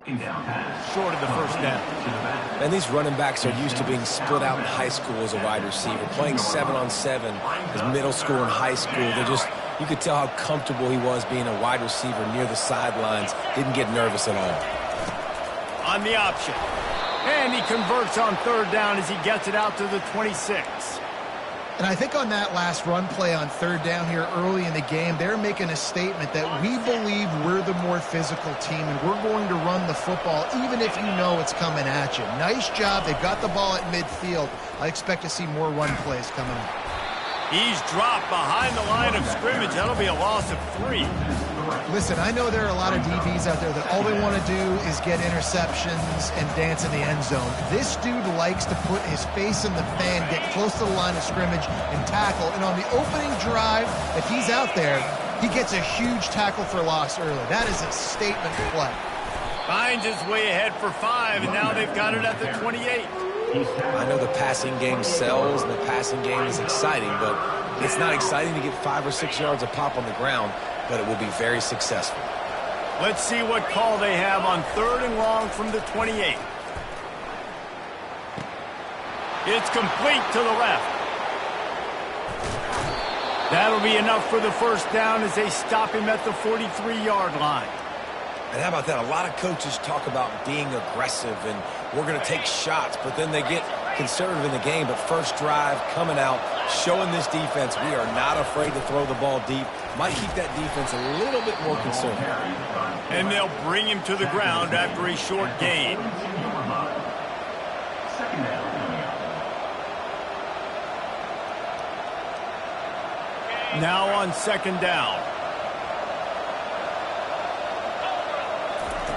Short of the first down. And these running backs are used to being split out in high school as a wide receiver. Playing 7-on-7 as middle school and high school. You could tell how comfortable he was being a wide receiver near the sidelines. Didn't get nervous at all. On the option. And he converts on third down as he gets it out to the 26. And I think on that last run play on third down here early in the game, they're making a statement that we believe we're the more physical team and we're going to run the football even if you know it's coming at you. Nice job. They've got the ball at midfield. I expect to see more run plays coming up. He's dropped behind the line of scrimmage. That'll be a loss of 3. Listen, I know there are a lot of DBs out there that all they want to do is get interceptions and dance in the end zone. This dude likes to put his face in the fan, get close to the line of scrimmage, and tackle. And on the opening drive, if he's out there, he gets a huge tackle for loss early. That is a statement play. Finds his way ahead for 5, and now they've got it at the 28. I know the passing game sells and the passing game is exciting, but it's not exciting to get 5 or 6 yards of pop on the ground, but it will be very successful. Let's see what call they have on third and long from the 28. It's complete to the left. That'll be enough for the first down as they stop him at the 43-yard line. And how about that? A lot of coaches talk about being aggressive and we're going to take shots, but then they get conservative in the game. But first drive coming out, showing this defense we are not afraid to throw the ball deep. Might keep that defense a little bit more conservative. And they'll bring him to the ground after a short gain. Now on second down.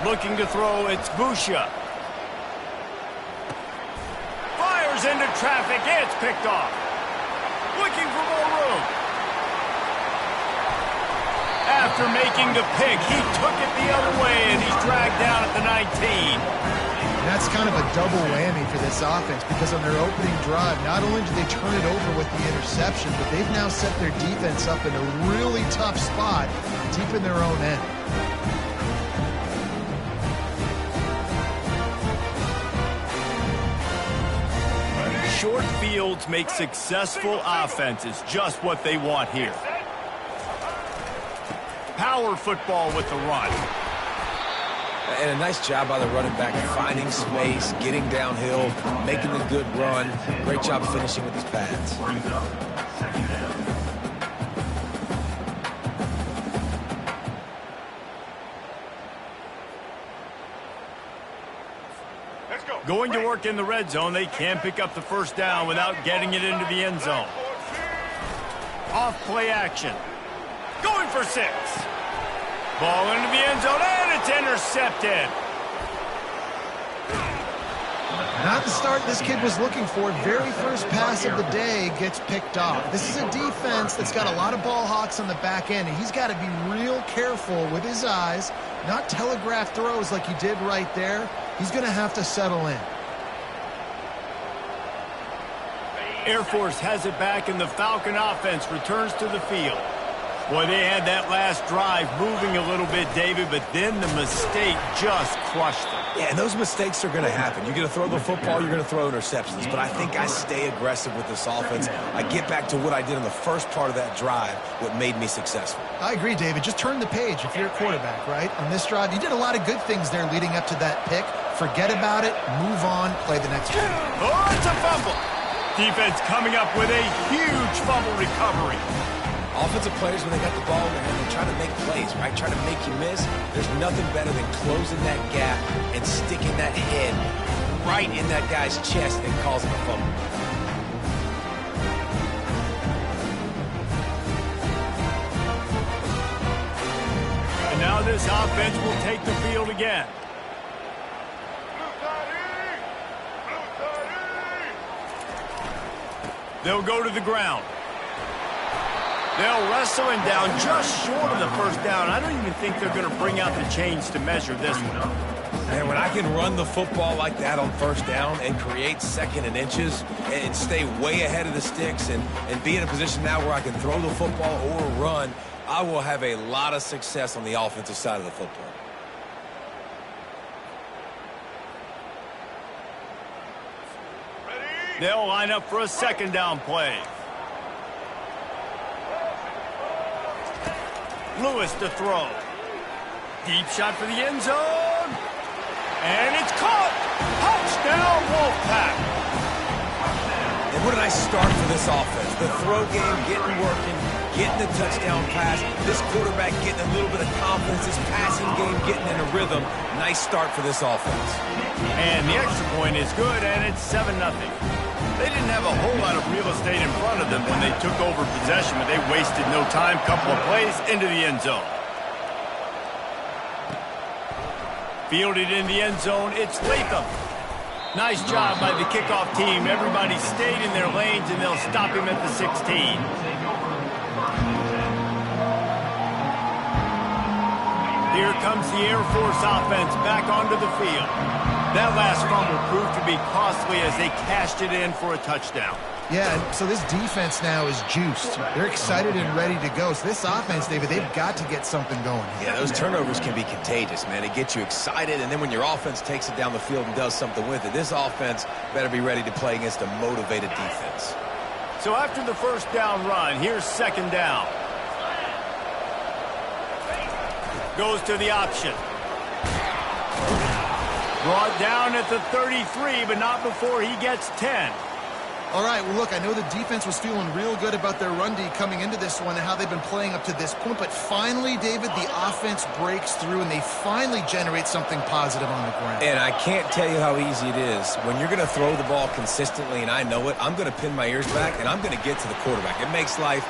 Looking to throw, it's Busha. Fires into traffic, it's picked off. Looking for more room. After making the pick, he took it the other way, and he's dragged down at the 19. And that's kind of a double whammy for this offense because on their opening drive, not only did they turn it over with the interception, but they've now set their defense up in a really tough spot deep in their own end. Short fields make successful offenses just what they want here. Power football with the run. And a nice job by the running back finding space, getting downhill, making the good run. Great job finishing with his pads. Going to work in the red zone, they can pick up the first down without getting it into the end zone. Off play action. Going for 6. Ball into the end zone, and it's intercepted. Not the start this kid was looking for. Very first pass of the day gets picked off. This is a defense that's got a lot of ball hawks on the back end, and he's got to be real careful with his eyes, not telegraph throws like he did right there. He's going to have to settle in. Air Force has it back, and the Falcon offense returns to the field. Boy, they had that last drive moving a little bit, David, but then the mistake just crushed them. Yeah, and those mistakes are going to happen. You're going to throw the football, you're going to throw interceptions. But I think I stay aggressive with this offense. I get back to what I did in the first part of that drive, what made me successful. I agree, David. Just turn the page if you're a quarterback, right? On this drive, you did a lot of good things there leading up to that pick. Forget about it, move on, play the next one. Oh, it's a fumble. Defense coming up with a huge fumble recovery. Offensive players, when they got the ball in their hand, they try to make plays, right? Try to make you miss. There's nothing better than closing that gap and sticking that head right in that guy's chest and causing a fumble. And now this offense will take the field again. They'll go to the ground. They'll wrestle him down just short of the first down. I don't even think they're going to bring out the chains to measure this one. And when I can run the football like that on first down and create second and inches and stay way ahead of the sticks and be in a position now where I can throw the football or run, I will have a lot of success on the offensive side of the football. They'll line up for a second down play. Lewis to throw. Deep shot for the end zone. And it's caught. Touchdown, Wolfpack. And what a nice start for this offense. The throw game getting working, getting the touchdown pass. This quarterback getting a little bit of confidence. This passing game getting in a rhythm. Nice start for this offense. And the extra point is good, and it's 7-0. They didn't have a whole lot of real estate in front of them when they took over possession, but they wasted no time. Couple of plays into the end zone. Fielded in the end zone, it's Latham. Nice job by the kickoff team. Everybody stayed in their lanes, and they'll stop him at the 16. Here comes the Air Force offense back onto the field. That last fumble proved to be costly as they cashed it in for a touchdown. Yeah, so this defense now is juiced. They're excited and ready to go. So this offense, David, they've got to get something going. Yeah, those turnovers can be contagious, man. It gets you excited, and then when your offense takes it down the field and does something with it, this offense better be ready to play against a motivated defense. So after the first down run, here's second down. Goes to the option. Brought down at the 33, but not before he gets 10. All right, well, look, I know the defense was feeling real good about their run D coming into this one and how they've been playing up to this point, but finally, David, the offense breaks through and they finally generate something positive on the ground. And I can't tell you how easy it is. When you're going to throw the ball consistently, and I know it, I'm going to pin my ears back, and I'm going to get to the quarterback. It makes life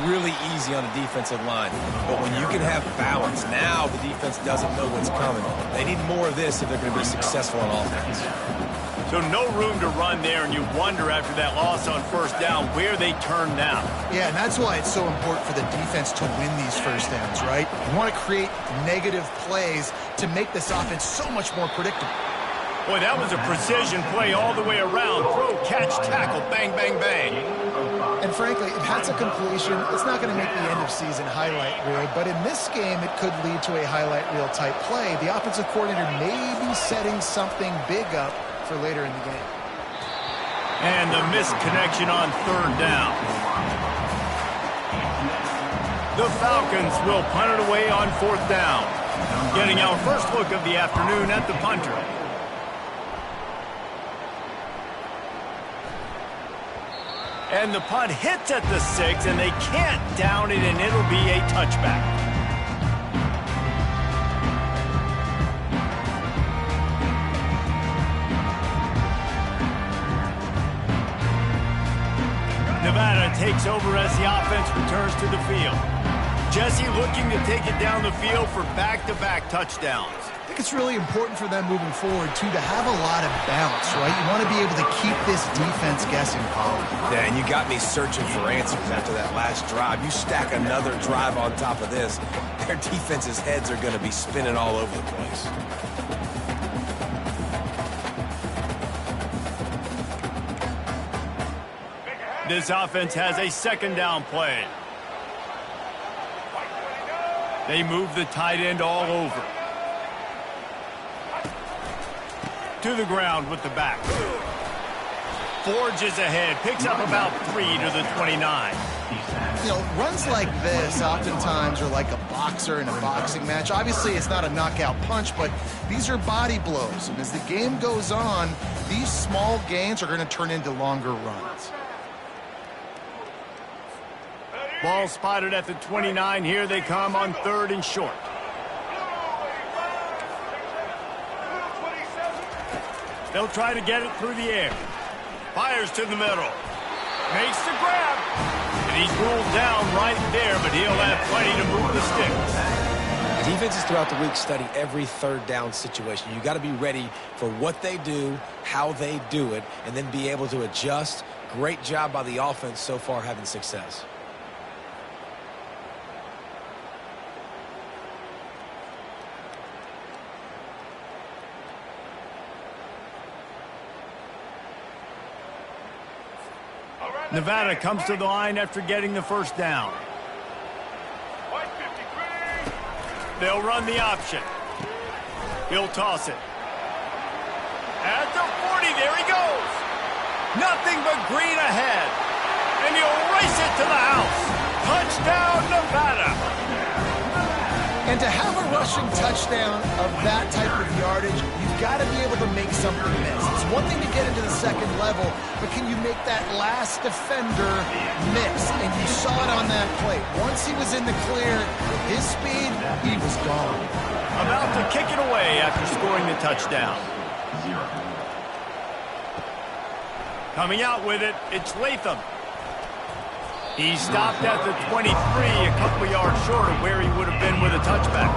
really easy on the defensive line. But when you can have balance, now the defense doesn't know what's coming. They need more of this if they're going to be successful on offense. So no room to run there, and you wonder after that loss on first down where they turn now. Yeah, and that's why it's so important for the defense to win these first downs, right? You want to create negative plays to make this offense so much more predictable. Boy, that was a precision play all the way around. Throw, catch, tackle, bang, bang, bang. And frankly, if that's a completion, it's not going to make the end-of-season highlight reel. But in this game, it could lead to a highlight reel type play. The offensive coordinator may be setting something big up for later in the game. And the missed connection on third down. The Falcons will punt it away on fourth down. Getting our first look of the afternoon at the punter. And the punt hits at the 6, and they can't down it, and it'll be a touchback. Nevada takes over as the offense returns to the field. Jesse looking to take it down the field for back-to-back touchdowns. I think it's really important for them moving forward, too, to have a lot of balance, right? You want to be able to keep this defense guessing, Paul. Yeah, and you got me searching for answers after that last drive. You stack another drive on top of this, their defense's heads are going to be spinning all over the place. This offense has a second down play. They move the tight end all over. To the ground with the back. Forges ahead, picks up about 3 to the 29. You know, runs like this oftentimes are like a boxer in a boxing match. Obviously, it's not a knockout punch, but these are body blows. And as the game goes on, these small gains are going to turn into longer runs. Ball spotted at the 29. Here they come on third and short. They'll try to get it through the air. Fires to the middle. Makes the grab. And he's ruled down right there, but he'll have plenty to move the sticks. Defenses throughout the week study every third down situation. You got to be ready for what they do, how they do it, and then be able to adjust. Great job by the offense so far having success. Nevada comes to the line after getting the first down. They'll run the option. He'll toss it. At the 40, there he goes. Nothing but green ahead. And he'll race it to the house. Touchdown, Nevada. And to have a rushing touchdown of that type of yardage, you've got to be able to make something miss. It's one thing to get into the second level, but can you make that last defender miss? And you saw it on that play. Once he was in the clear, with his speed, he was gone. About to kick it away after scoring the touchdown. Coming out with it, it's Latham. He stopped at the 23, a couple yards short of where he would have been with a touchback.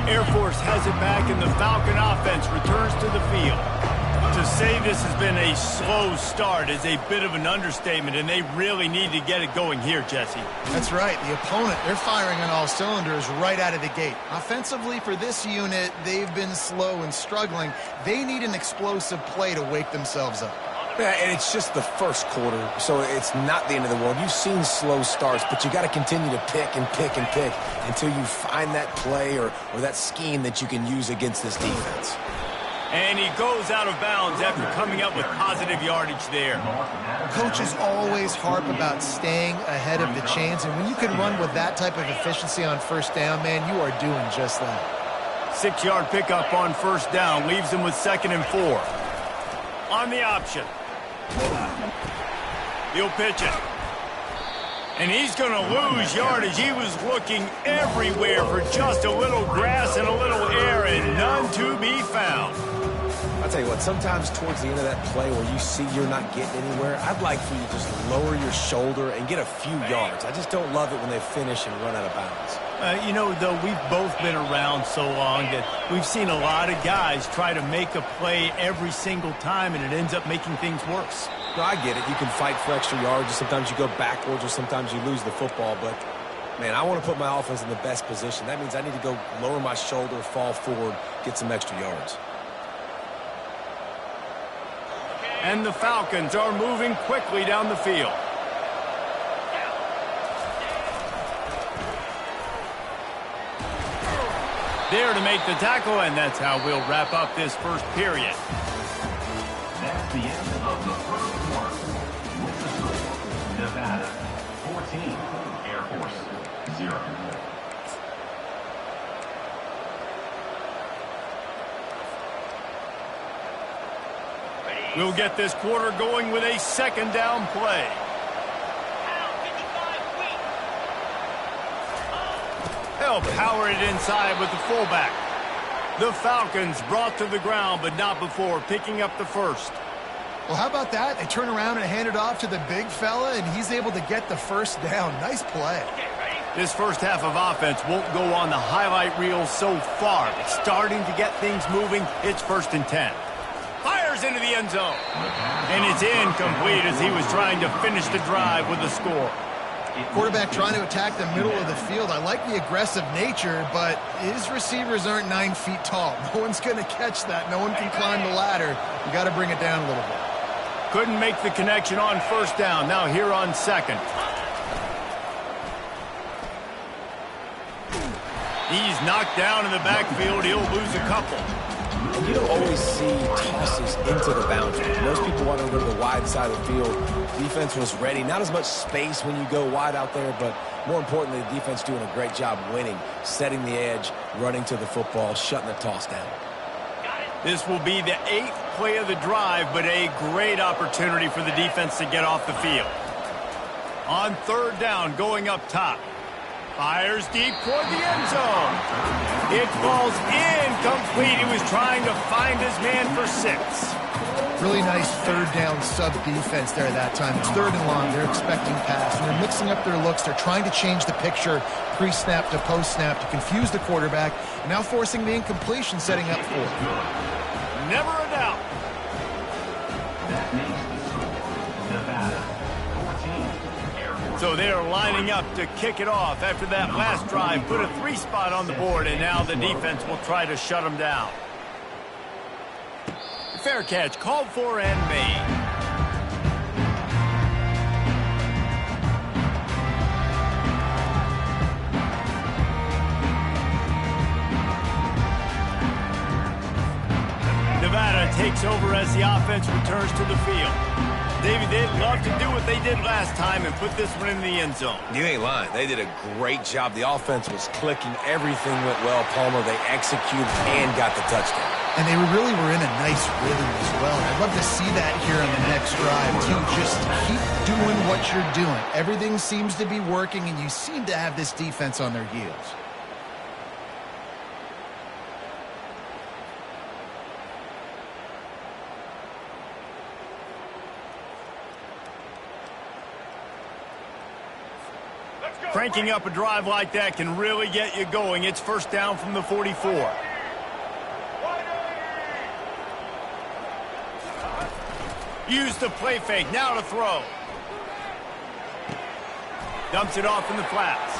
Air Force has it back, and the Falcon offense returns to the field. To say this has been a slow start is a bit of an understatement, and they really need to get it going here, Jesse. That's right. The opponent, they're firing on all cylinders right out of the gate. Offensively, for this unit, they've been slow and struggling. They need an explosive play to wake themselves up. Yeah, and it's just the first quarter, so it's not the end of the world. You've seen slow starts, but you got to continue to pick and pick and pick until you find that play or that scheme that you can use against this defense. And he goes out of bounds after coming up with positive yardage there. Coaches always harp about staying ahead of the chains, and when you can run with that type of efficiency on first down, man, you are doing just that. 6-yard pickup on first down leaves him with 2nd and 4. On the option. He'll pitch it. And he's going to lose yardage. He was looking everywhere for just a little grass and a little air, and none to be found. I'll tell you what, sometimes towards the end of that play where you see you're not getting anywhere, I'd like for you to just lower your shoulder and get a few yards. I just don't love it when they finish and run out of bounds. You know, though, we've both been around so long that we've seen a lot of guys try to make a play every single time, and it ends up making things worse. No, I get it. You can fight for extra yards, or sometimes you go backwards, or sometimes you lose the football. But, man, I want to put my offense in the best position. That means I need to go lower my shoulder, fall forward, get some extra yards. And the Falcons are moving quickly down the field. There to make the tackle, and that's how we'll wrap up this first period. That's the end of the first quarter. With the score, Nevada 14, Air Force 0. We'll get this quarter going with a 2nd down play. They'll power it inside with the fullback. The Falcons brought to the ground, but not before picking up the first. Well, how about that? They turn around and hand it off to the big fella, and he's able to get the first down. Nice play. This first half of offense won't go on the highlight reel so far, but starting to get things moving. It's 1st and 10. Fires into the end zone. And it's incomplete as he was trying to finish the drive with a score. Quarterback trying to attack the middle of the field. I like the aggressive nature, but his receivers aren't 9 feet tall. No one's going to catch that. No one can climb the ladder. You got to bring it down a little bit. Couldn't make the connection on first down. Now here on 2nd. He's knocked down in the backfield. He'll lose a couple. And you don't always see tosses into the boundary. Most people want to go to the wide side of the field. Defense was ready. Not as much space when you go wide out there, but more importantly, the defense doing a great job winning, setting the edge, running to the football, shutting the toss down. This will be the 8th play of the drive, but a great opportunity for the defense to get off the field. On 3rd down, going up top. Fires deep toward the end zone. It falls incomplete. He was trying to find his man for 6. Really nice 3rd down sub-defense there that time. It's 3rd and long. They're expecting pass, and they're mixing up their looks. They're trying to change the picture pre-snap to post-snap to confuse the quarterback, and now forcing the incompletion, setting up for it. Never a doubt. That makes the score, Nevada 14, Air Force. So they're lining up to kick it off after that last drive. Put a 3-spot on the board, and now the defense will try to shut them down. Fair catch, called for and made. Nevada takes over as the offense returns to the field. David, they'd love to do what they did last time and put this one in the end zone. You ain't lying. They did a great job. The offense was clicking. Everything went well, Palmer. They executed and got the touchdown. And they really were in a nice rhythm as well. I'd love to see that here on the next drive, too. Just keep doing what you're doing. Everything seems to be working, and you seem to have this defense on their heels. Cranking up a drive like that can really get you going. It's first down from the 44. Use the play fake. Now to throw. Dumps it off in the flats.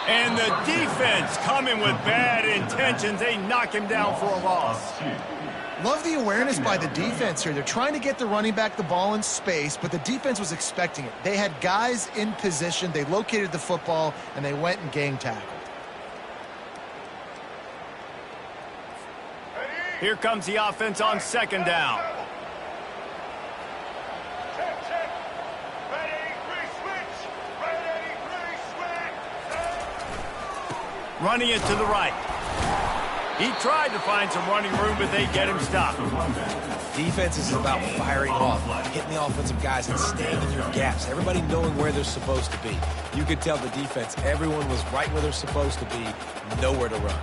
And the defense coming with bad intentions. They knock him down for a loss. Love the awareness by the defense here. They're trying to get the running back the ball in space, but the defense was expecting it. They had guys in position. They located the football, and they went and gang tackled. Here comes the offense on second down. Running it to the right. He tried to find some running room, but they get him stopped. Defense is about firing off, hitting the offensive guys and staying in your gaps. Everybody knowing where they're supposed to be. You could tell the defense, everyone was right where they're supposed to be, nowhere to run.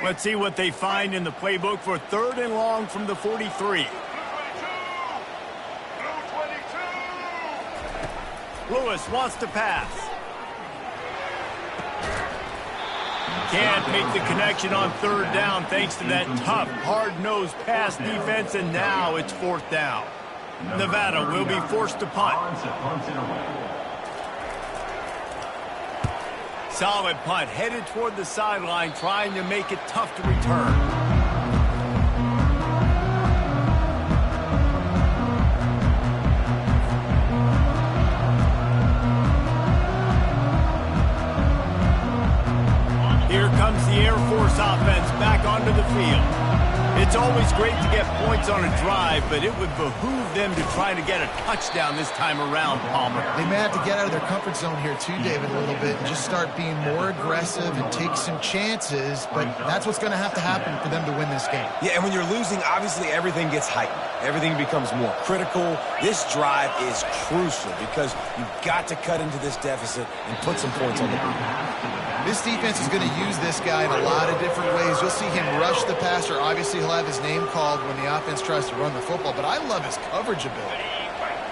Let's see what they find in the playbook for third and long from the 43. Lewis wants to pass. Can't make the connection on third down thanks to that tough, hard-nosed pass defense, and now it's fourth down. Nevada will be forced to punt. Solid punt, headed toward the sideline, trying to make it tough to return. Here comes the Air Force offense back onto the field. It's always great to get points on a drive, but it would behoove them to try to get a touchdown this time around, Palmer. They may have to get out of their comfort zone here too, David, a little bit, and just start being more aggressive and take some chances, but that's what's going to happen for them to win this game. Yeah, and when you're losing, obviously everything gets heightened. Everything becomes more critical. This drive is crucial because you've got to cut into this deficit and put some points on the board. This defense is going to use this guy in a lot of different ways. You'll see him rush the passer. Obviously, he'll have his name called when the offense tries to run the football, but I love his coverage ability.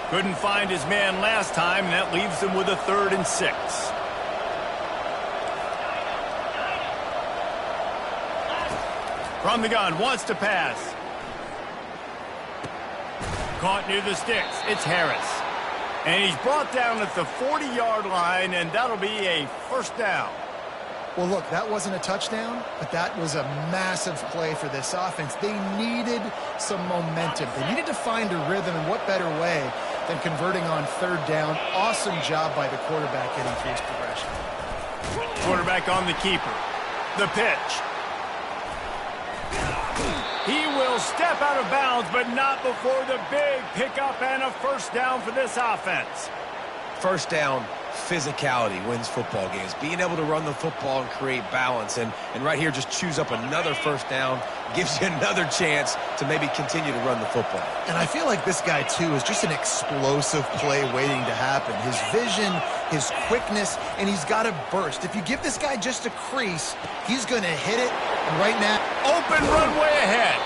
Couldn't find his man last time, and that leaves them with a 3rd and 6. From the gun, wants to pass. Caught near the sticks. It's Harris. And he's brought down at the 40-yard line, and that'll be a first down. Well, look, that wasn't a touchdown, but that was a massive play for this offense. They needed some momentum. They needed to find a rhythm, and what better way than converting on third down. Awesome job by the quarterback getting through his progression. Quarterback on the keeper. The pitch. He will step out of bounds, but not before the big pickup and a first down for this offense. First down, physicality wins football games. Being able to run the football and create balance. And right here, just choose up another first down. Gives you another chance to maybe continue to run the football. And I feel like this guy, too, is just an explosive play waiting to happen. His vision, his quickness, and he's got a burst. If you give this guy just a crease, he's going to hit it. And right now, open runway ahead.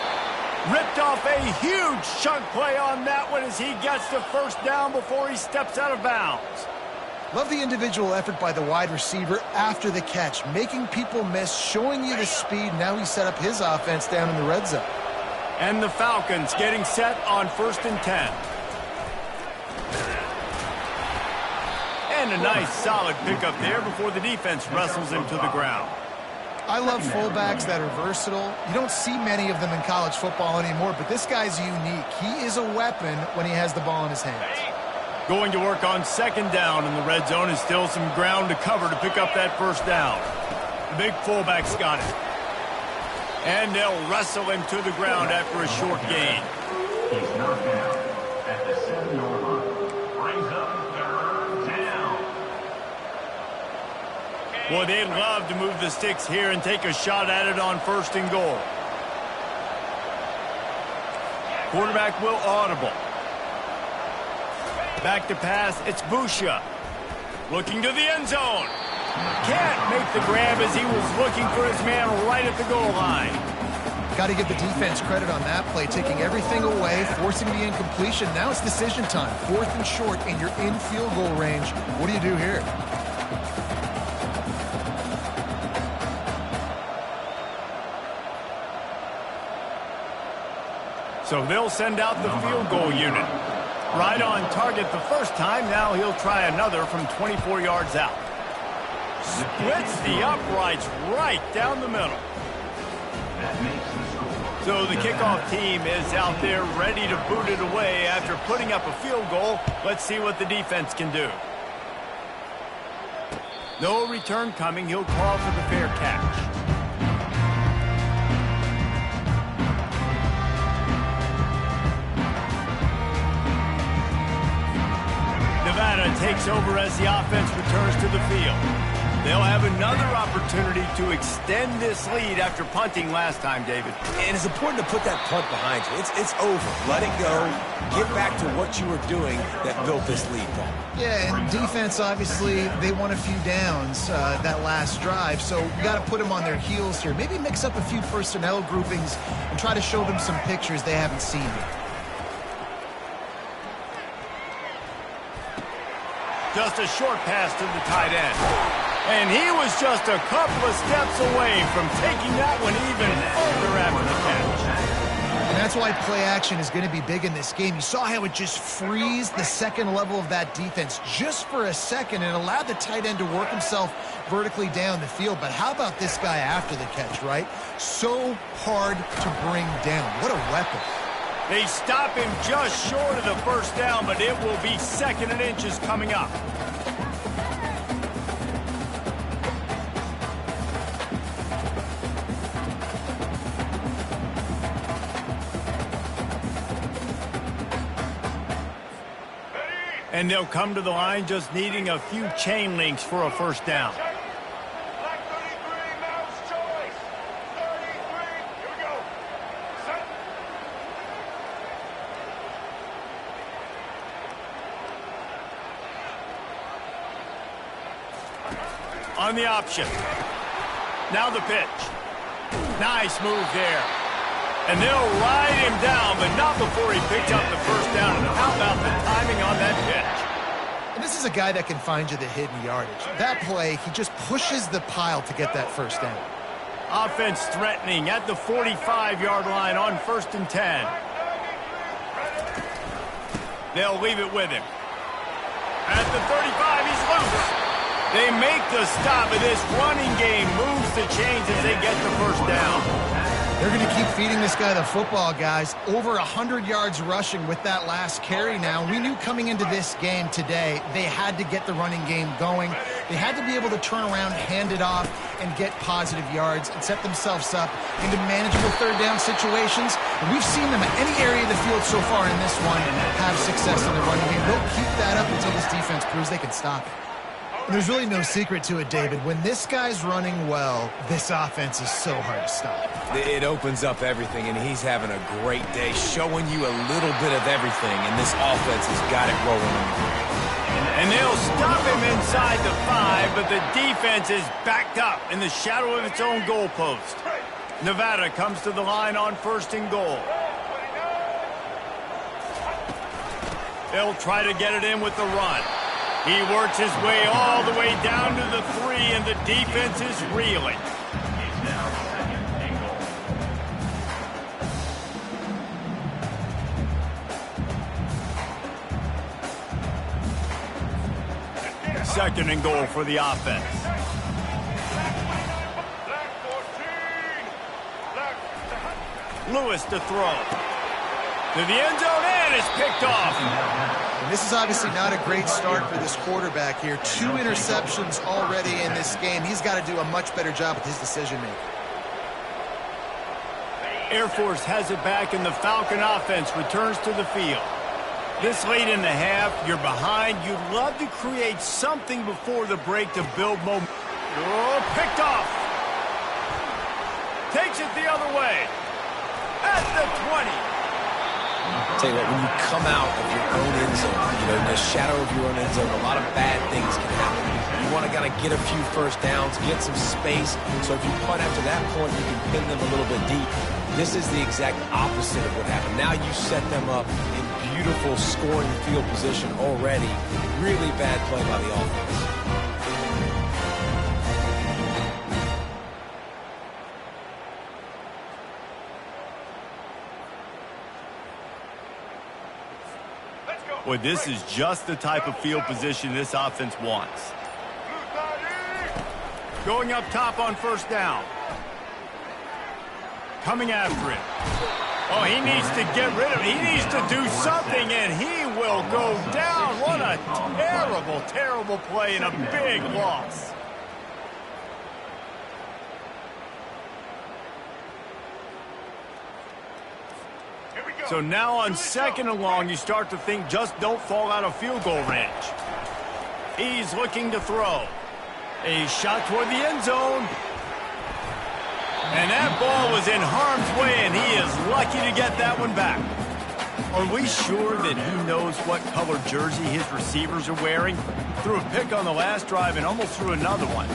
Ripped off a huge chunk play on that one as he gets the first down before he steps out of bounds. Love the individual effort by the wide receiver after the catch, making people miss, showing you the speed. Now he set up his offense down in the red zone. And the Falcons getting set on 1st and 10. And a nice solid pickup there before the defense wrestles him to the ground. I love fullbacks that are versatile. You don't see many of them in college football anymore, but this guy's unique. He is a weapon when he has the ball in his hands. Going to work on second down in the red zone, and still some ground to cover to pick up that first down. The big fullback's got it. And they'll wrestle him to the ground after a short gain. He's knocked down at the 7-yard line. Brings up third down. Well, they'd love to move the sticks here and take a shot at it on 1st and goal. Quarterback will audible. Back to pass, it's Busha. Looking to the end zone. Can't make the grab as he was looking for his man right at the goal line. Got to give the defense credit on that play, taking everything away, forcing the incompletion. Now it's decision time. 4th and short, and you're in field goal range. What do you do here? So they'll send out the field goal unit. Right on target the first time. Now he'll try another from 24 yards out. Splits the uprights right down the middle. That makes the score. So the kickoff team is out there ready to boot it away after putting up a field goal. Let's see what the defense can do. No return coming. He'll call for the fair catch. Nevada takes over as the offense returns to the field. They'll have another opportunity to extend this lead after punting last time, David. And it's important to put that punt behind you. It's over. Let it go. Get back to what you were doing that built this lead, Paul. Yeah, and defense, obviously, they won a few downs that last drive, so you got to put them on their heels here. Maybe mix up a few personnel groupings and try to show them some pictures they haven't seen yet. Just a short pass to the tight end. And he was just a couple of steps away from taking that one even further after the catch. And that's why play action is going to be big in this game. You saw how it just frees the second level of that defense just for a second and allowed the tight end to work himself vertically down the field. But how about this guy after the catch, right? So hard to bring down. What a weapon. They stop him just short of the first down, but it will be 2nd and inches coming up. And they'll come to the line just needing a few chain links for a first down. On the option. Now the pitch. Nice move there. And they'll ride him down, but not before he picked up the first down. And how about the timing on that pitch? And this is a guy that can find you the hidden yardage. That play, he just pushes the pile to get that first down. Offense threatening at the 45-yard line on 1st and 10. They'll leave it with him. At the 35, he's loose. They make the stop, and this running game moves the chains as they get the first down. They're going to keep feeding this guy the football, guys. Over 100 yards rushing with that last carry now. We knew coming into this game today, they had to get the running game going. They had to be able to turn around, hand it off, and get positive yards and set themselves up into manageable third down situations. And we've seen them at any area of the field so far in this one have success in the running game. They'll keep that up until this defense proves they can stop it. There's really no secret to it, David. When this guy's running well, this offense is so hard to stop. It opens up everything, and he's having a great day, showing you a little bit of everything, and this offense has got it rolling. And they'll stop him inside the 5, but the defense is backed up in the shadow of its own goalpost. Nevada comes to the line on 1st and goal. They'll try to get it in with the run. He works his way all the way down to the 3, and the defense is reeling. It's now 2nd and goal. 2nd and goal for the offense. Lewis to throw. To the end zone, and it's picked off. And this is obviously not a great start for this quarterback here. 2 interceptions already in this game. He's got to do a much better job with his decision-making. Air Force has it back, and the Falcon offense returns to the field. This late in the half, you're behind. You'd love to create something before the break to build momentum. Oh, picked off. Takes it the other way. At the 20. Tell you what, when you come out of your own end zone, you know, in the shadow of your own end zone, a lot of bad things can happen. You want to kind of get a few first downs, get some space, so if you punt after that point, you can pin them a little bit deep. This is the exact opposite of what happened. Now you set them up in beautiful scoring field position already. Really bad play by the offense. Boy, this is just the type of field position this offense wants. Going up top on first down. Coming after it. Oh, he needs to get rid of it. He needs to do something, and he will go down. What a terrible, terrible play and a big loss. So now on second and long, you start to think just don't fall out of field goal range. He's looking to throw. A shot toward the end zone. And that ball was in harm's way, and he is lucky to get that one back. Are we sure that he knows what color jersey his receivers are wearing? Threw a pick on the last drive and almost threw another one.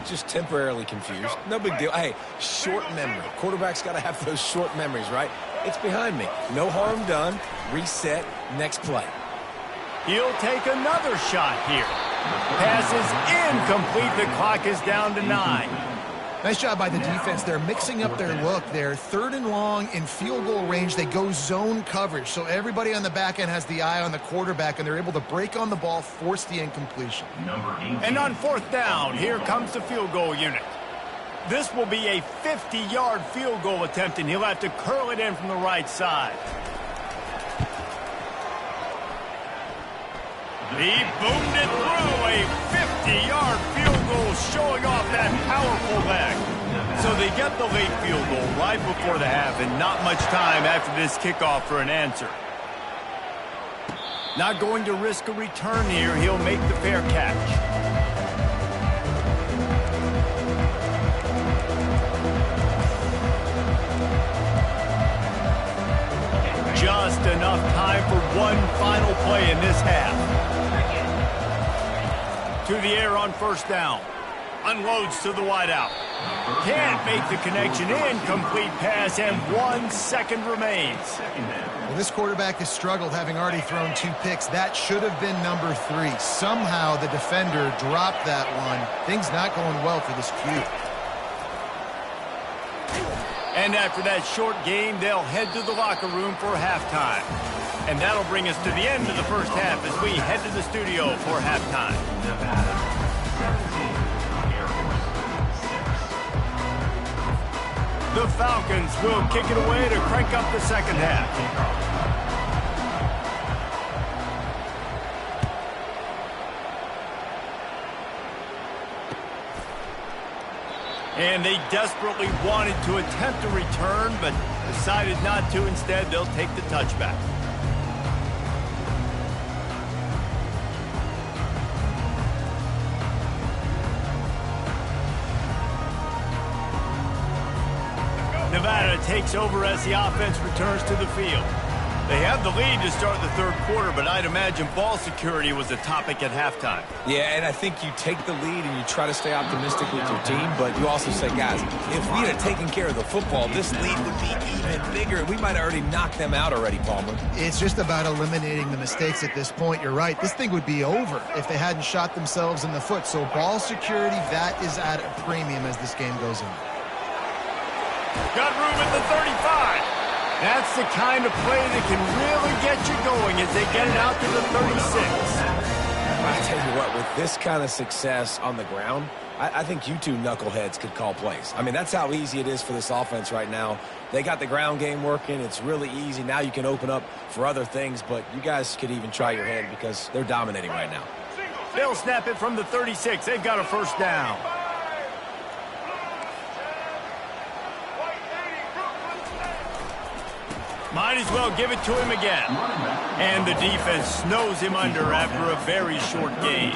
Just temporarily confused. No big deal. Hey, short memory. Quarterback's got to have those short memories, right? It's behind me. No harm done. Reset. Next play. He'll take another shot here. Pass is incomplete. The clock is down to 9. Nice job by the defense. They're mixing up their look. They're third and long in field goal range. They go zone coverage. So everybody on the back end has the eye on the quarterback, and they're able to break on the ball, force the incompletion. And on fourth down, here comes the field goal unit. This will be a 50-yard field goal attempt, and he'll have to curl it in from the right side. He boomed it through. A 50-yard field goal showing off that powerful leg. So they get the late field goal right before the half, and not much time after this kickoff for an answer. Not going to risk a return here. He'll make the fair catch. Just enough time for one final play in this half. To the air on first down. Unloads to the wideout. Can't make the connection. Incomplete pass, and 1 second remains. Well, this quarterback has struggled, having already thrown 2 picks. That should have been number 3. Somehow the defender dropped that one. Things not going well for this Q. And after that short game, they'll head to the locker room for halftime. And that'll bring us to the end of the first half as we head to the studio for halftime. The Falcons will kick it away to crank up the second half. And they desperately wanted to attempt a return, but decided not to. Instead, they'll take the touchback. Nevada takes over as the offense returns to the field. They have the lead to start the third quarter, but I'd imagine ball security was a topic at halftime. Yeah, and I think you take the lead and you try to stay optimistic with your team, but you also say, guys, if we had taken care of the football, this lead would be even bigger, and we might have already knocked them out already, Palmer. It's just about eliminating the mistakes at this point. You're right. This thing would be over if they hadn't shot themselves in the foot. So ball security, that is at a premium as this game goes on. Got room at the 35. That's the kind of play that can really get you going as they get it out to the 36. I tell you what, with this kind of success on the ground, I think you two knuckleheads could call plays. I mean, that's how easy it is for this offense right now. They got the ground game working. It's really easy. Now you can open up for other things, but you guys could even try your hand because they're dominating right now. They'll snap it from the 36. They've got a first down. Might as well give it to him again. And the defense snows him under after a very short gain.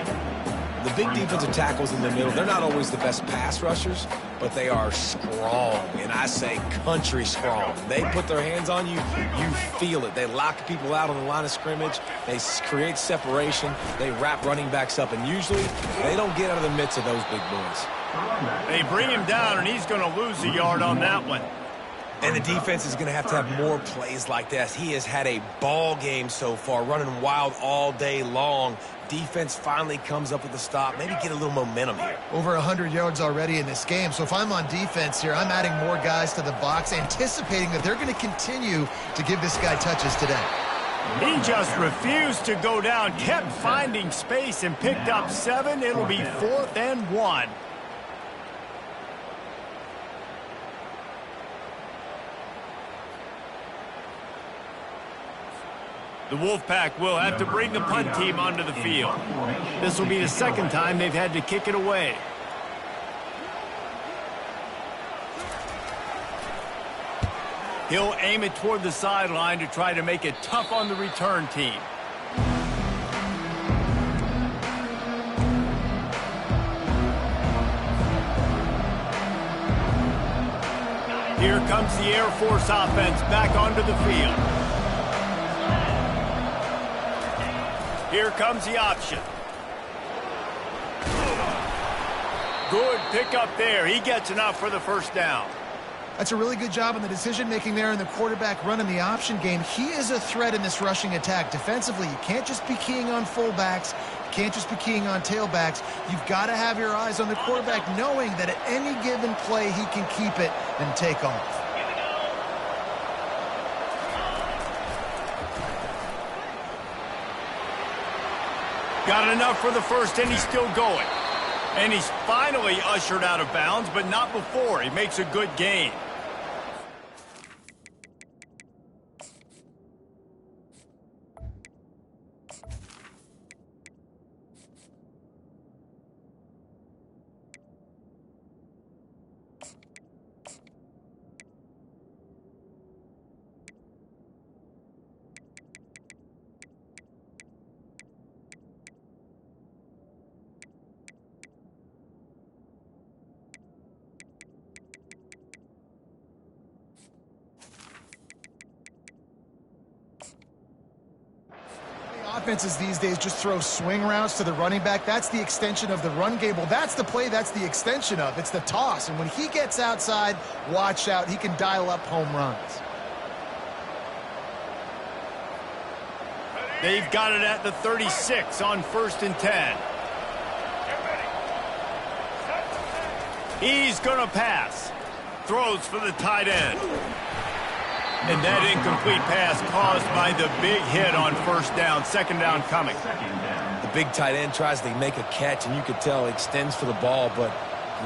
The big defensive tackles in the middle, they're not always the best pass rushers, but they are strong, and I say country strong. They put their hands on you, you feel it. They lock people out on the line of scrimmage. They create separation. They wrap running backs up, and usually they don't get out of the midst of those big boys. They bring him down, and he's going to lose a yard on that one. And the defense is going to have more plays like this. He has had a ball game so far, running wild all day long. Defense finally comes up with a stop, maybe get a little momentum here. Over 100 yards already in this game. So if I'm on defense here, I'm adding more guys to the box, anticipating that they're going to continue to give this guy touches today. He just refused to go down, kept finding space, and picked up 7. It'll be 4th and 1. The Wolfpack will have to bring the punt team onto the field. This will be the second time they've had to kick it away. He'll aim it toward the sideline to try to make it tough on the return team. Here comes the Air Force offense back onto the field. Here comes the option. Good pickup there. He gets enough for the first down. That's a really good job on the decision-making there in the quarterback run in the option game. He is a threat in this rushing attack. Defensively, you can't just be keying on fullbacks. You can't just be keying on tailbacks. You've got to have your eyes on the quarterback, knowing that at any given play, he can keep it and take off. Got enough for the first, and he's still going. And he's finally ushered out of bounds, but not before. He makes a good gain. Offenses these days just throw swing routes to the running back. That's the extension of the run game. Well, that's the play that's the extension of. It's the toss. And when he gets outside, watch out. He can dial up home runs. They've got it at the 36 on 1st and 10. He's going to pass. Throws for the tight end. And that incomplete pass caused by the big hit on 1st down. 2nd down coming. The big tight end tries to make a catch, and you could tell he extends for the ball, but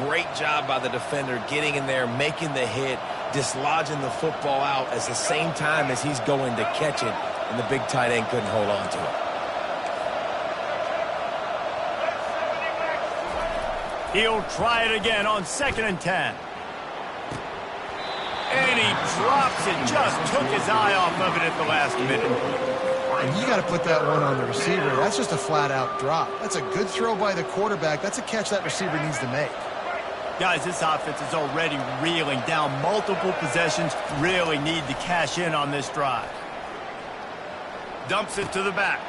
great job by the defender getting in there, making the hit, dislodging the football out at the same time as he's going to catch it, and the big tight end couldn't hold on to it. He'll try it again on 2nd and 10. And he drops it. Just took his eye off of it at the last minute. And you got to put that one on the receiver. That's just a flat-out drop. That's a good throw by the quarterback. That's a catch that receiver needs to make. Guys, this offense is already reeling down multiple possessions. Really need to cash in on this drive. Dumps it to the back.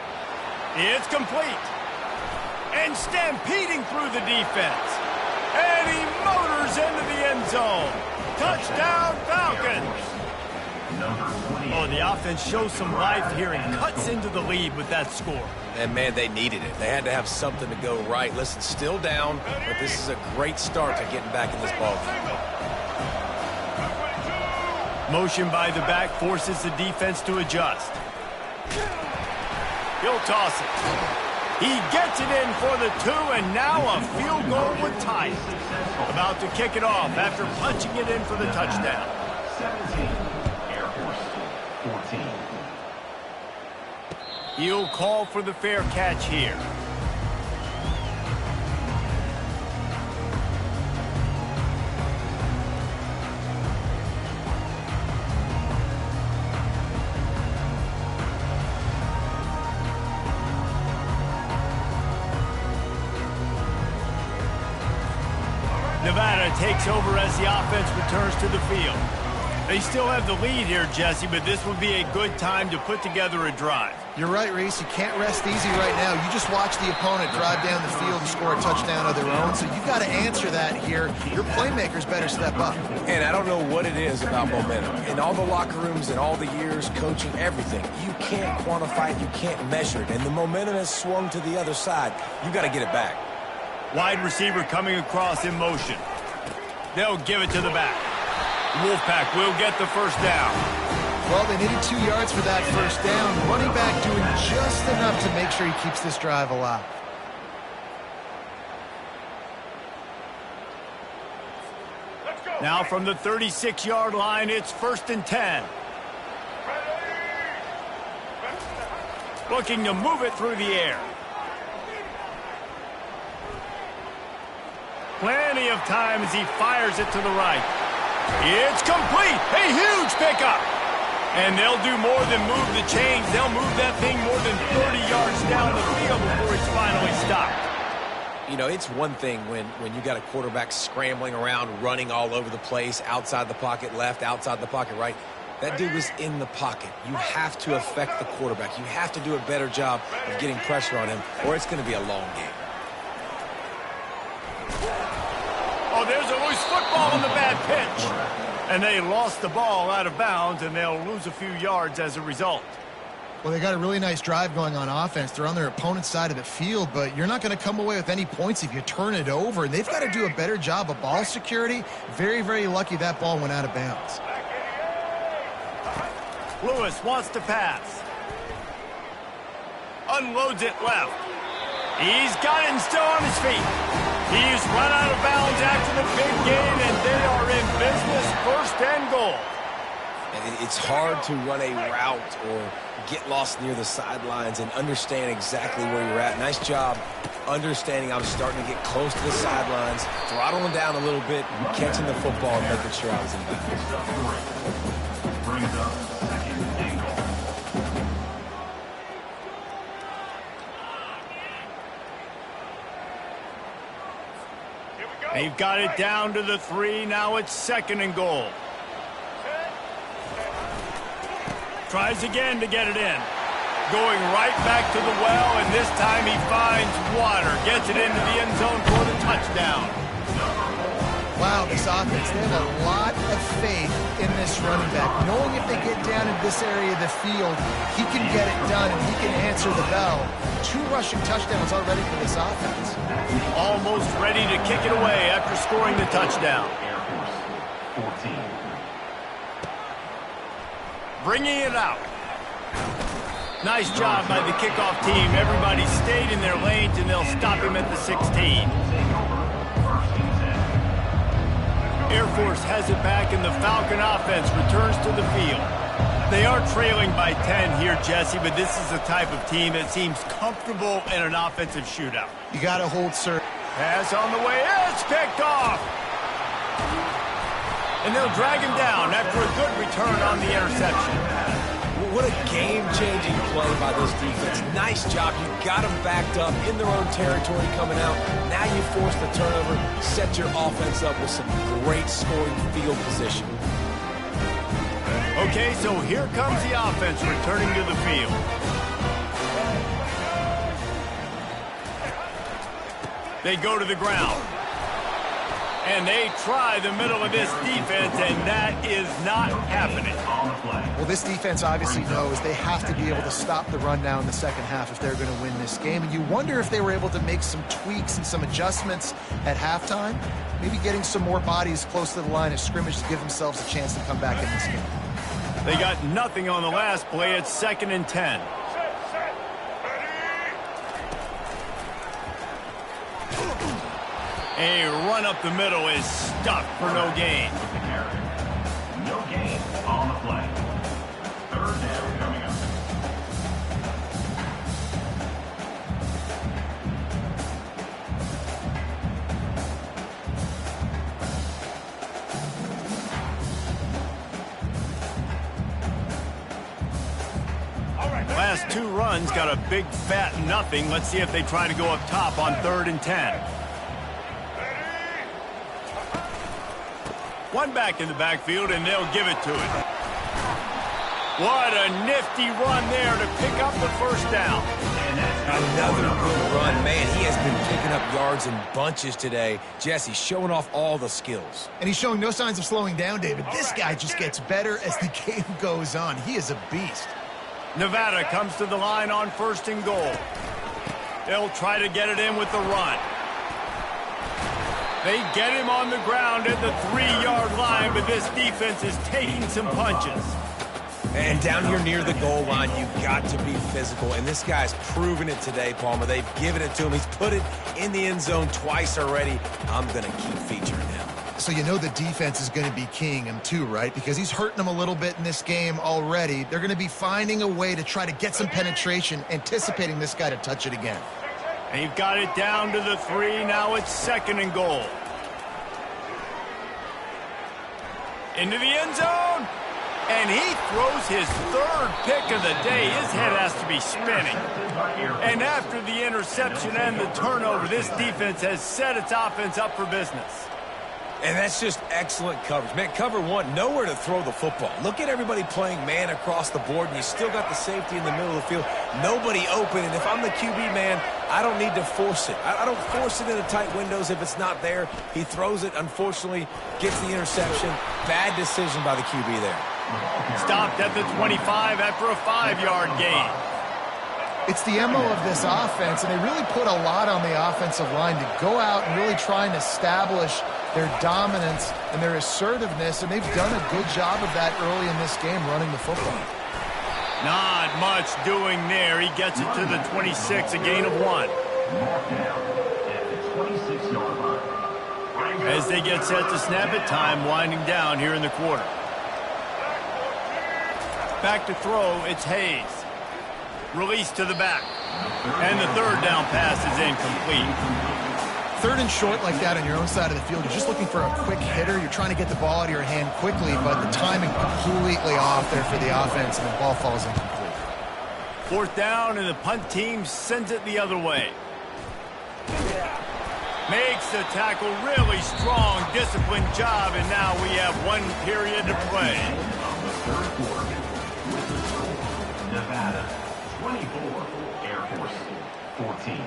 It's complete. And stampeding through the defense. And he motors into the end zone. Touchdown, Falcons! Oh, the offense shows some life here and cuts into the lead with that score. And, man, they needed it. They had to have something to go right. Listen, still down, but this is a great start to getting back in this ball game. Motion by the back forces the defense to adjust. He'll toss it. He gets it in for the 2, and now a field goal would tie it. About to kick it off after punching it in for the touchdown. 17, Air Force 14. He'll call for the fair catch here. kind of takes over as the offense returns to the field. They still have the lead here, Jesse, but this would be a good time to put together a drive. You're right, Reese. You can't rest easy right now. You just watch the opponent drive down the field and score a touchdown of their own, so you've got to answer that here. Your playmakers better step up. And I don't know what it is about momentum. In all the locker rooms and all the years coaching, everything, you can't quantify it, you can't measure it. And the momentum has swung to the other side. You got to get it back. Wide receiver coming across in motion. They'll give it to the back. Wolfpack will get the first down. Well, they needed 2 yards for that first down. Running back doing just enough to make sure he keeps this drive alive. Now from the 36-yard line, it's 1st and 10. Looking to move it through the air. Plenty of time as he fires it to the right. It's complete. A huge pickup. And they'll do more than move the chains. They'll move that thing more than 30 yards down the field before it's finally stopped. You know, it's one thing when you got a quarterback scrambling around, running all over the place, outside the pocket left, outside the pocket right. That dude was in the pocket. You have to affect the quarterback. You have to do a better job of getting pressure on him, or it's going to be a long game. Oh, there's a loose football in the bad pitch. And they lost the ball out of bounds, and they'll lose a few yards as a result. Well, they got a really nice drive going on offense. They're on their opponent's side of the field, but you're not going to come away with any points if you turn it over. And they've got to do a better job of ball security. Very, very lucky that ball went out of bounds. Lewis wants to pass. Unloads it left. He's got it and still on his feet. He's run out of bounds after the big gain, and they are in business, 1st and goal. It's hard to run a route or get lost near the sidelines and understand exactly where you're at. Nice job understanding I'm starting to get close to the sidelines, throttling down a little bit, catching the football and making sure I was in bounds. Brings up 2nd and goal. They've got it down to the 3. Now it's 2nd and goal. Tries again to get it in. Going right back to the well, and this time he finds water. Gets it into the end zone for the touchdown. Wow, this offense, they have a lot of faith in this running back. Knowing if they get down in this area of the field, he can get it done and he can answer the bell. 2 rushing touchdowns already for this offense. Almost ready to kick it away after scoring the touchdown. Air Force 14. Bringing it out. Nice job by the kickoff team. Everybody stayed in their lanes, and they'll stop him at the 16. Air Force has it back, and the Falcon offense returns to the field. They are trailing by 10 here, Jesse, but this is the type of team that seems comfortable in an offensive shootout. You got to hold serve. Pass on the way. It's picked off. And they'll drag him down after a good return on the interception. What a game-changing play by this defense. Nice job. You got them backed up in their own territory coming out. Now you force the turnover, set your offense up with some great scoring field position. Okay, so here comes the offense returning to the field. They go to the ground. And they try the middle of this defense, and that is not happening. Well, this defense obviously knows they have to be able to stop the run now in the second half if they're going to win this game. And you wonder if they were able to make some tweaks and some adjustments at halftime, maybe getting some more bodies close to the line of scrimmage to give themselves a chance to come back in this game. They got nothing on the last play. It's 2nd and 10. A run up the middle is stuck for no gain. No gain on the play. 3rd down coming up. Last 2 runs got a big fat nothing. Let's see if they try to go up top on 3rd and 10. One back in the backfield, and they'll give it to it. What a nifty run there to pick up the first down. Another good run. Man, he has been picking up yards in bunches today. Jesse showing off all the skills. And he's showing no signs of slowing down, David. This guy just gets better as the game goes on. He is a beast. Nevada comes to the line on 1st and goal. They'll try to get it in with the run. They get him on the ground at the 3-yard line, but this defense is taking some punches. And down here near the goal line, you've got to be physical. And this guy's proven it today, Palmer. They've given it to him. He's put it in the end zone twice already. I'm going to keep featuring him. So you know the defense is going to be keying him too, right? Because he's hurting them a little bit in this game already. They're going to be finding a way to try to get some penetration, anticipating this guy to touch it again. They've got it down to the 3. Now it's 2nd and goal. Into the end zone. And he throws his 3rd pick of the day. His head has to be spinning. And after the interception and the turnover, this defense has set its offense up for business. And that's just excellent coverage. Man, cover 1, nowhere to throw the football. Look at everybody playing man across the board, and you still got the safety in the middle of the field. Nobody open, and if I'm the QB, man, I don't need to force it. I don't force it into tight windows if it's not there. He throws it, unfortunately, gets the interception. Bad decision by the QB there. Stopped at the 25 after a 5-yard gain. It's the MO of this offense, and they really put a lot on the offensive line to go out and really try and establish their dominance and their assertiveness, and they've done a good job of that early in this game running the football. Not much doing there. He gets it to the 26, a gain of 1. As they get set to snap it, time winding down here in the quarter. Back to throw, it's Hayes. Release to the back. And the 3rd down pass is incomplete. 3rd and short like that on your own side of the field, you're just looking for a quick hitter. You're trying to get the ball out of your hand quickly, but the timing completely off there for the offense, and the ball falls incomplete. 4th down, and the punt team sends it the other way. Makes the tackle really strong, disciplined job, and now we have 1 period to play. Nevada, 24, Air Force, 14.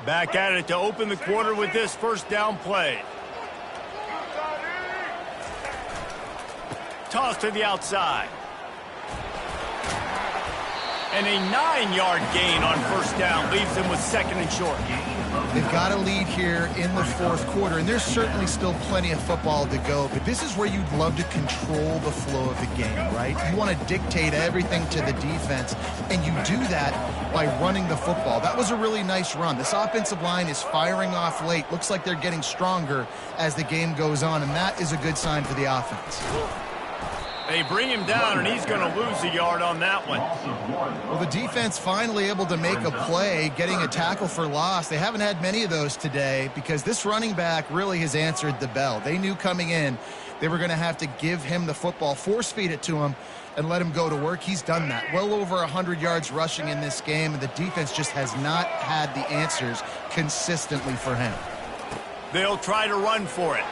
Back at it to open the quarter with this 1st down play. Toss to the outside. And a 9-yard gain on 1st down leaves them with 2nd and short. They've got a lead here in the 4th quarter, and there's certainly still plenty of football to go, but this is where you'd love to control the flow of the game, right? You want to dictate everything to the defense, and you do that by running the football. That was a really nice run. This offensive line is firing off late. Looks like they're getting stronger as the game goes on, and that is a good sign for the offense. They bring him down, and he's going to lose a yard on that one. Well, the defense finally able to make a play, getting a tackle for loss. They haven't had many of those today because this running back really has answered the bell. They knew coming in they were going to have to give him the football, force feed it to him, and let him go to work. He's done that. Well over 100 yards rushing in this game, and the defense just has not had the answers consistently for him. They'll try to run for it.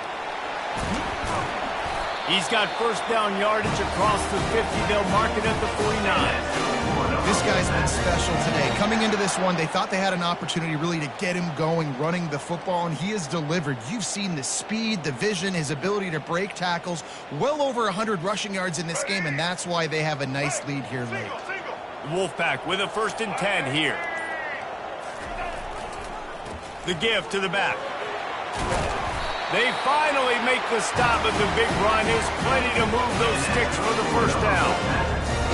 He's got 1st down yardage across the 50. They'll mark it at the 49. This guy's been special today. Coming into this one, they thought they had an opportunity really to get him going, running the football, and he has delivered. You've seen the speed, the vision, his ability to break tackles. Well over 100 rushing yards in this game, and that's why they have a nice lead here late. Wolfpack with a 1st and 10 here. The give to the back. They finally make the stop, but the big run is plenty to move those sticks for the 1st down.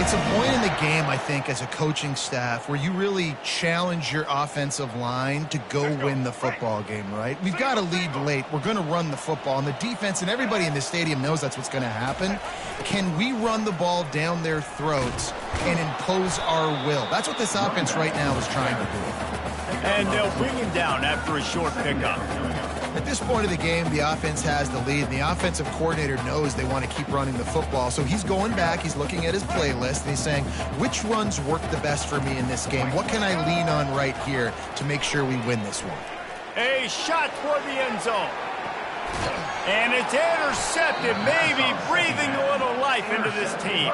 It's a point in the game, I think, as a coaching staff, where you really challenge your offensive line to go win the football game, right? We've got a lead late. We're going to run the football, and the defense and everybody in the stadium knows that's what's going to happen. Can we run the ball down their throats and impose our will? That's what this offense right now is trying to do. And they'll bring him down after a short pickup. At this point of the game, the offense has the lead, and the offensive coordinator knows they want to keep running the football. So he's going back, he's looking at his playlist, and he's saying, which runs work the best for me in this game? What can I lean on right here to make sure we win this one? A shot toward the end zone. And it's intercepted, maybe breathing a little life into this team.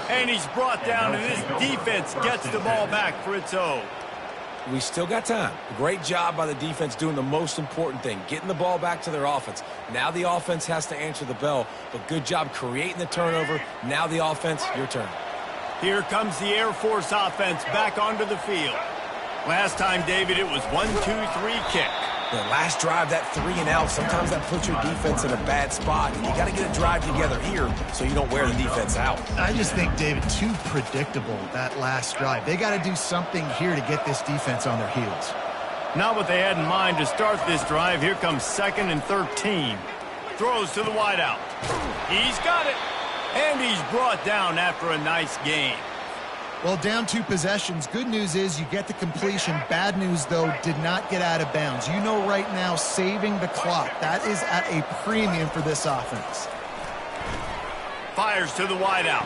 And he's brought down, and this defense gets the ball back for its own. We still got time. Great job by the defense doing the most important thing, getting the ball back to their offense. Now the offense has to answer the bell, but good job creating the turnover. Now the offense, your turn. Here comes the Air Force offense back onto the field. Last time, David, it was 1-2-3 kick. The last drive, that 3 and out, sometimes that puts your defense in a bad spot. You got to get a drive together here so you don't wear the defense out. I just think, David, too predictable, that last drive. They got to do something here to get this defense on their heels. Not what they had in mind to start this drive. Here comes 2nd and 13. Throws to the wideout. He's got it. And he's brought down after a nice gain. Well, down 2 possessions. Good news is you get the completion. Bad news, though, did not get out of bounds. You know right now, saving the clock, that is at a premium for this offense. Fires to the wideout.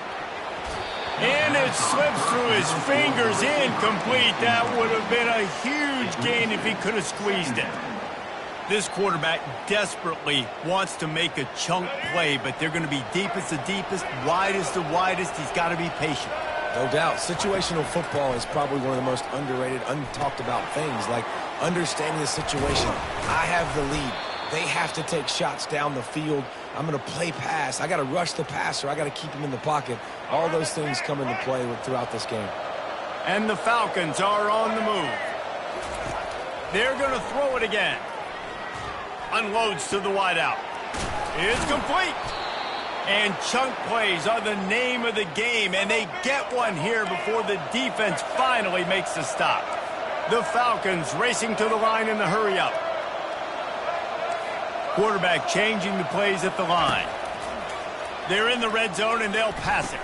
And it slips through his fingers, incomplete. That would have been a huge gain if he could have squeezed it. This quarterback desperately wants to make a chunk play, but they're going to be deepest the deepest, widest the widest. He's got to be patient. No doubt. Situational football is probably one of the most underrated, untalked about things, like understanding the situation. I have the lead. They have to take shots down the field. I'm going to play pass. I got to rush the passer. I got to keep him in the pocket. All those things come into play throughout this game. And the Falcons are on the move. They're going to throw it again. Unloads to the wideout. It's complete. And chunk plays are the name of the game, and they get one here before the defense finally makes the stop. The Falcons racing to the line in the hurry-up. Quarterback changing the plays at the line. They're in the red zone, and they'll pass it.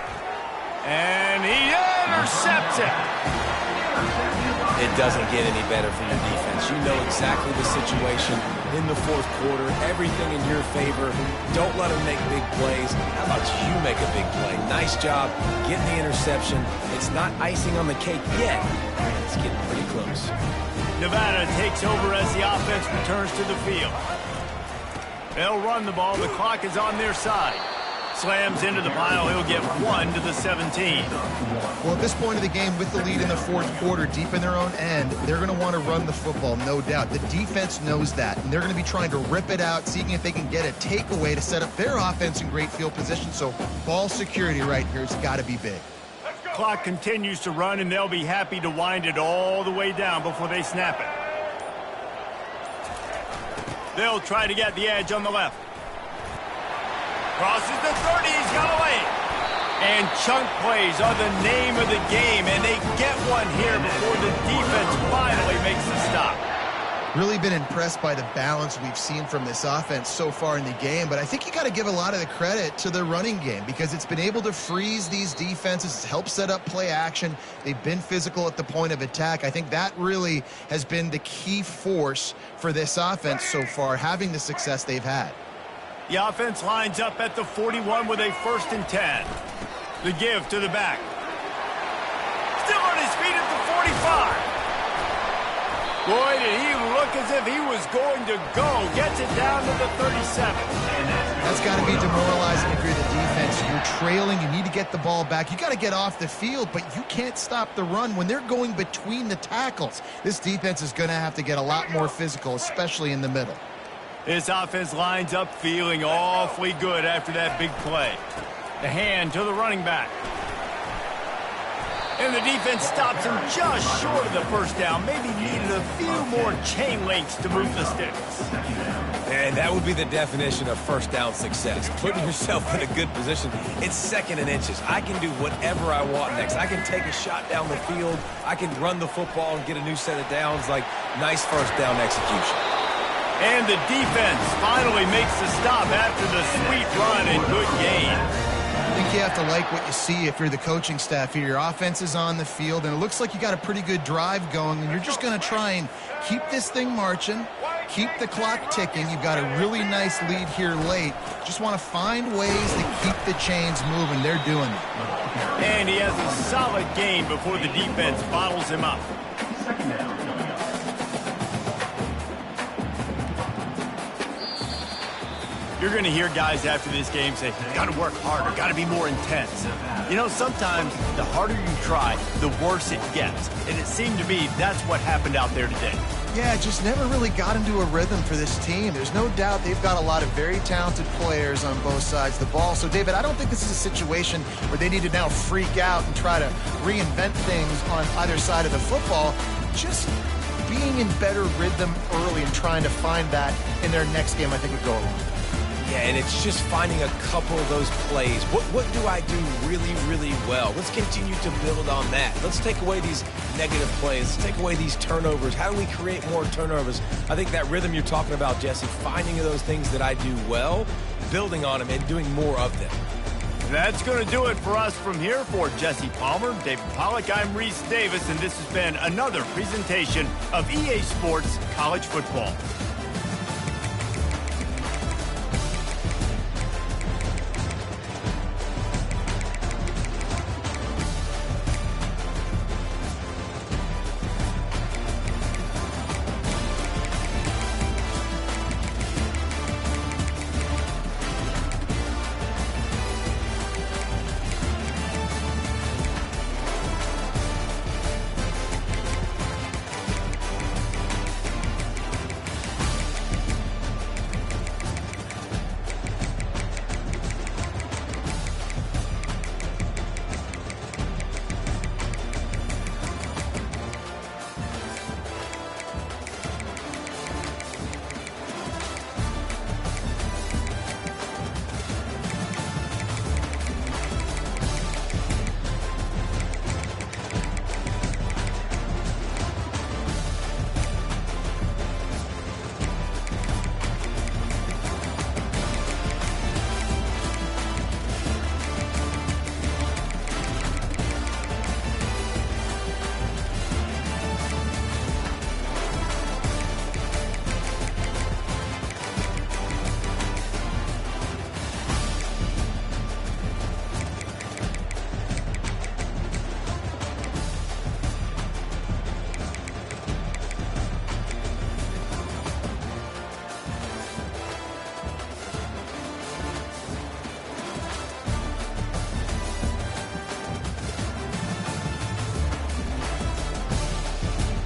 And he intercepts it. It doesn't get any better for your defense. You know exactly the situation in the 4th quarter. Everything in your favor. Don't let them make big plays. How about you make a big play? Nice job getting the interception. It's not icing on the cake yet. It's getting pretty close. Nevada takes over as the offense returns to the field. They'll run the ball. The clock is on their side. Slams into the pile. He'll get 1 to the 17. Well, at this point of the game, with the lead in the 4th quarter, deep in their own end, they're going to want to run the football, no doubt. The defense knows that, and they're going to be trying to rip it out, seeing if they can get a takeaway to set up their offense in great field position. So ball security right here has got to be big. Clock continues to run, and they'll be happy to wind it all the way down before they snap it. They'll try to get the edge on the left. Crosses the 30, he's got away. And chunk plays are the name of the game, and they get one here before the defense finally makes the stop. Really been impressed by the balance we've seen from this offense so far in the game, but I think you got to give a lot of the credit to the running game because it's been able to freeze these defenses, it's helped set up play action. They've been physical at the point of attack. I think that really has been the key force for this offense so far, having the success they've had. The offense lines up at the 41 with a 1st and 10. The give to the back. Still on his feet at the 45. Boy, did he look as if he was going to go. Gets it down to the 37. That's got to be demoralizing if you're the defense. You're trailing. You need to get the ball back. You got to get off the field, but you can't stop the run when they're going between the tackles. This defense is going to have to get a lot more physical, especially in the middle. This offense lines up feeling awfully good after that big play. The hand to the running back. And the defense stops him just short of the 1st down. Maybe needed a few more chain links to move the sticks. And that would be the definition of 1st down success. Putting yourself in a good position. It's 2nd and inches. I can do whatever I want next. I can take a shot down the field. I can run the football and get a new set of downs. Like, nice 1st down execution. And the defense finally makes the stop after the sweet run and good gain. I think you have to like what you see if you're the coaching staff here. Your offense is on the field, and it looks like you got a pretty good drive going, and you're just going to try and keep this thing marching, keep the clock ticking. You've got a really nice lead here late. Just want to find ways to keep the chains moving. They're doing it. And he has a solid gain before the defense bottles him up. Second down. You're going to hear guys after this game say, got to work harder, got to be more intense. You know, sometimes the harder you try, the worse it gets. And it seemed to me that's what happened out there today. Yeah, just never really got into a rhythm for this team. There's no doubt they've got a lot of very talented players on both sides of the ball. So, David, I don't think this is a situation where they need to now freak out and try to reinvent things on either side of the football. Just being in better rhythm early and trying to find that in their next game, I think would go a long way. Yeah, and it's just finding a couple of those plays. What do I do really, really well? Let's continue to build on that. Let's take away these negative plays. Let's take away these turnovers. How do we create more turnovers? I think that rhythm you're talking about, Jesse, finding those things that I do well, building on them, and doing more of them. That's going to do it for us from here. For Jesse Palmer, David Pollack, I'm Reese Davis, and this has been another presentation of EA Sports College Football.